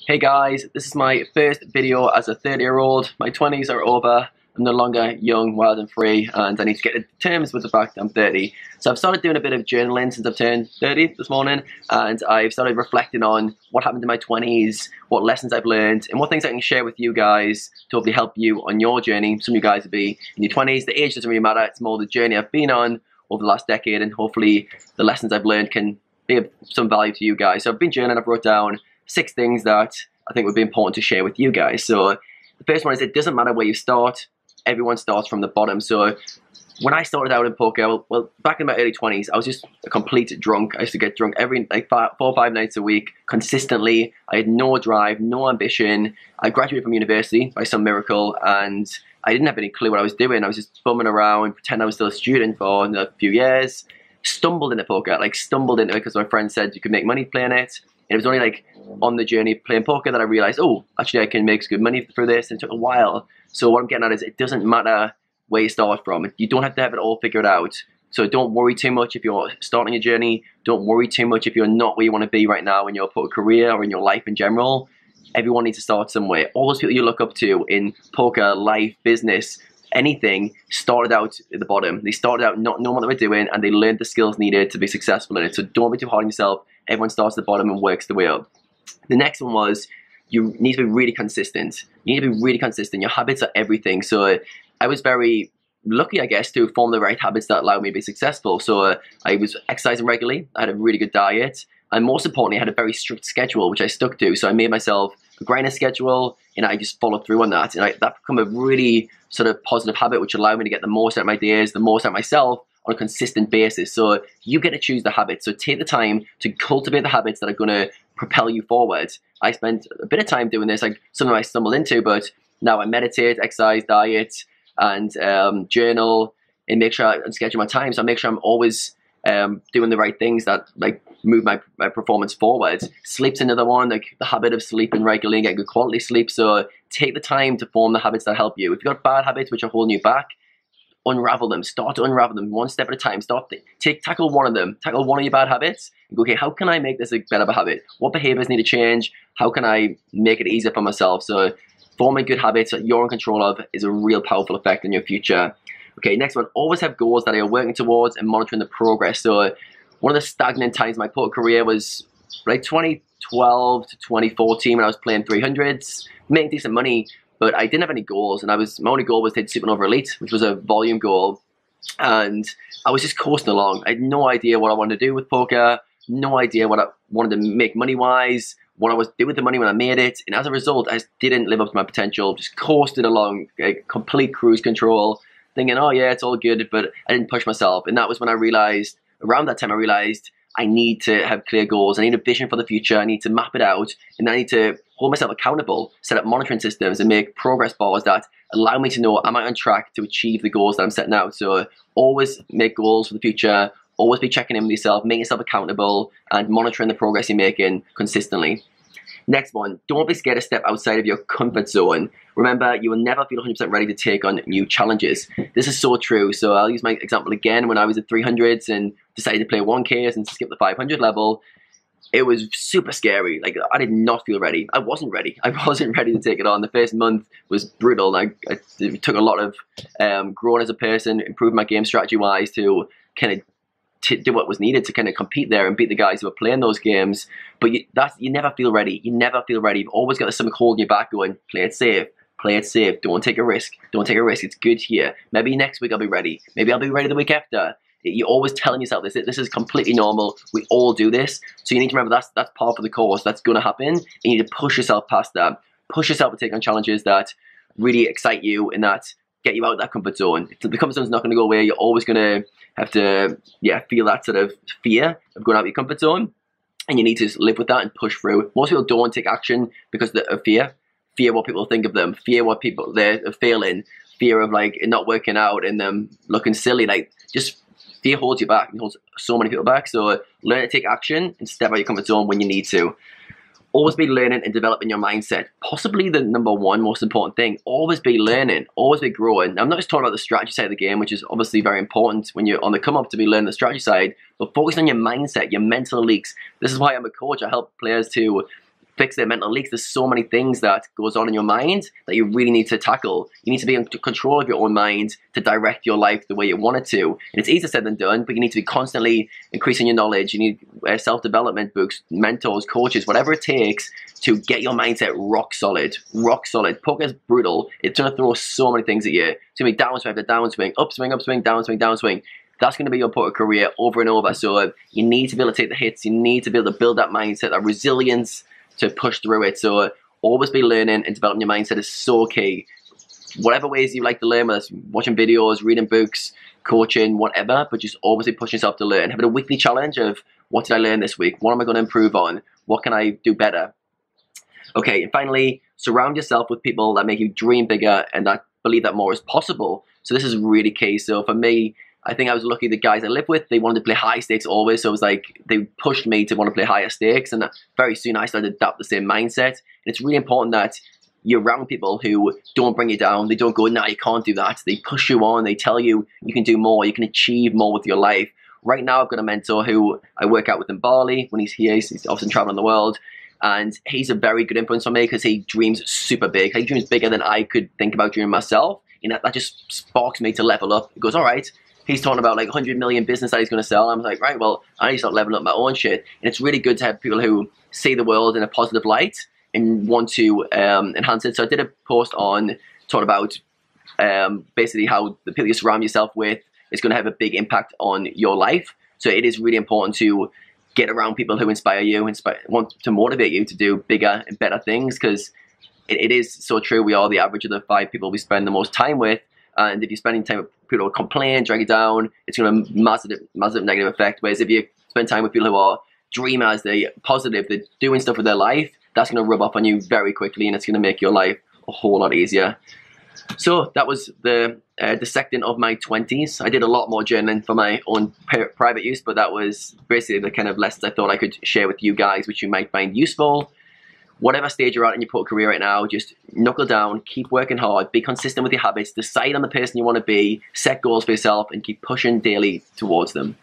Hey guys, this is my first video as a 30-year-old. My 20s are over. I'm no longer young, wild and free, and I need to get to terms with the fact that I'm 30. So I've started doing a bit of journaling since I've turned 30 this morning, and I've started reflecting on what happened in my 20s, what lessons I've learned, and what things I can share with you guys to hopefully help you on your journey. Some of you guys will be in your 20s. The age doesn't really matter. It's more the journey I've been on over the last decade, and hopefully the lessons I've learned can be of some value to you guys. So I've been journaling. I've wrote down 6 things that I think would be important to share with you guys. So the first one is, it doesn't matter where you start. Everyone starts from the bottom. So when I started out in poker, well, back in my early 20s, I was just a complete drunk. I used to get drunk every 4 or 5 nights a week consistently. I had no drive, no ambition. I graduated from university by some miracle, and I didn't have any clue what I was doing. I was just bumming around, pretend I was still a student for a few years. Stumbled into poker, stumbled into it because my friend said you could make money playing it. And it was only on the journey of playing poker that I realized, oh, actually I can make good money through this. And it took a while. So what I'm getting at is, it doesn't matter where you start from. You don't have to have it all figured out. So don't worry too much if you're starting your journey. Don't worry too much if you're not where you want to be right now in your poker career or in your life in general. Everyone needs to start somewhere. All those people you look up to in poker, life, business, anything, started out at the bottom. They started out not knowing what they were doing, and they learned the skills needed to be successful in it. So don't be too hard on yourself. Everyone starts at the bottom and works their way up. The next one was, you need to be really consistent. You need to be really consistent. Your habits are everything. So I was very lucky, I guess, to form the right habits that allowed me to be successful. So I was exercising regularly. I had a really good diet. And most importantly, I had a very strict schedule, which I stuck to. So I made myself a grinder schedule, and I just followed through on that. And that became a really sort of positive habit, which allowed me to get the most out of my days, the most out of myself on a consistent basis. So you get to choose the habits. So take the time to cultivate the habits that are going to propel you forward. I spent a bit of time doing this, something I stumbled into, but now I meditate, exercise, diet, and journal, and make sure I schedule my time. So I make sure I'm always doing the right things that move my performance forward. Sleep's another one, the habit of sleeping regularly and getting good quality sleep. So take the time to form the habits that help you. If you've got bad habits which are holding you back, unravel them. Start to unravel them one step at a time. Tackle one of them. Tackle one of your bad habits and go, okay, how can I make this a better habit? What behaviors need to change? How can I make it easier for myself? So forming good habits that you're in control of is a real powerful effect in your future. Okay, next one, always have goals that you're working towards and monitoring the progress. So one of the stagnant times in my poker career was 2012 to 2014 when I was playing 300s, making decent money, but I didn't have any goals, and my only goal was to hit Supernova Elite, which was a volume goal, and I was just coasting along. I had no idea what I wanted to do with poker, no idea what I wanted to make money-wise, what I was doing with the money when I made it, and as a result, I just didn't live up to my potential, just coasted along, complete cruise control, thinking, oh yeah, it's all good, but I didn't push myself. And that was when I realized, around that time I realized, I need to have clear goals. I need a vision for the future. I need to map it out, and I need to hold myself accountable, set up monitoring systems, and make progress bars that allow me to know, am I on track to achieve the goals that I'm setting out? So always make goals for the future, always be checking in with yourself, make yourself accountable, and monitoring the progress you're making consistently. Next one, don't be scared to step outside of your comfort zone. Remember, you will never feel 100% ready to take on new challenges. This is so true. So I'll use my example again. When I was at 300s and decided to play 1Ks and skip the 500 level, it was super scary. I did not feel ready. I wasn't ready. I wasn't ready to take it on. The first month was brutal. It took a lot of growing as a person, improving my game strategy-wise to kind of do what was needed to kind of compete there and beat the guys who were playing those games. But you never feel ready. You never feel ready. You've always got something holding you back going, play it safe. Play it safe. Don't take a risk. Don't take a risk. It's good here. Maybe next week I'll be ready. Maybe I'll be ready the week after. You're always telling yourself this. This is completely normal. We all do this. So you need to remember that's part of the course. That's going to happen. And you need to push yourself past that. Push yourself to take on challenges that really excite you and that get you out of that comfort zone. The comfort zone's not going to go away. You're always going to have to feel that sort of fear of going out of your comfort zone. And you need to live with that and push through. Most people don't take action because of fear. Fear what people think of them. Fear what people they're failing. Fear of it not working out and them looking silly. Just fear holds you back. It holds so many people back. So learn to take action and step out your comfort zone when you need to. Always be learning and developing your mindset. Possibly the number one most important thing. Always be learning. Always be growing. Now, I'm not just talking about the strategy side of the game, which is obviously very important when you're on the come up to be learning the strategy side, but focus on your mindset, your mental leaks. This is why I'm a coach. I help players to fix their mental leaks. There's so many things that goes on in your mind that you really need to tackle. You need to be in control of your own mind to direct your life the way you want it to. And it's easier said than done, but you need to be constantly increasing your knowledge. You need self-development books, mentors, coaches, whatever it takes to get your mindset rock solid. Rock solid. Poker's brutal. It's going to throw so many things at you. It's going to be downswing after downswing, upswing, upswing, downswing, downswing. That's going to be your poker career over and over. So you need to be able to take the hits. You need to be able to build that mindset, that resilience to push through it. So always be learning and developing your mindset is so key. Whatever ways you like to learn, whether it's watching videos, reading books, coaching, whatever, but just always be pushing yourself to learn. Having a weekly challenge of what did I learn this week? What am I going to improve on? What can I do better? Okay, and finally, surround yourself with people that make you dream bigger and that believe that more is possible. So this is really key. So for me, I think I was lucky the guys I live with, they wanted to play high stakes always. So it was like, they pushed me to want to play higher stakes. And very soon I started to adapt the same mindset. And it's really important that you're around people who don't bring you down. They don't go, no, you can't do that. They push you on. They tell you you can do more. You can achieve more with your life. Right now, I've got a mentor who I work out with in Bali. When he's here, he's often traveling the world. And he's a very good influence on me because he dreams super big. He dreams bigger than I could think about dreaming myself. You know, that just sparks me to level up. It goes, all right. He's talking about like 100 million business that he's going to sell. I'm like, right, well, I need to start leveling up my own shit. And it's really good to have people who see the world in a positive light and want to enhance it. So I did a post on talking about basically how the people you surround yourself with is going to have a big impact on your life. So it is really important to get around people who inspire you, want to motivate you to do bigger and better things, because it is so true. We are the average of the 5 people we spend the most time with. And if you're spending time with people who complain, drag you down, it's going to have a massive negative effect. Whereas if you spend time with people who are dreamers, they're positive, they're doing stuff with their life, that's going to rub off on you very quickly, and it's going to make your life a whole lot easier. So that was the dissecting of my 20s. I did a lot more journaling for my own private use, but that was basically the kind of lessons I thought I could share with you guys, which you might find useful. Whatever stage you're at in your poker career right now, just knuckle down, keep working hard, be consistent with your habits, decide on the person you want to be, set goals for yourself, and keep pushing daily towards them.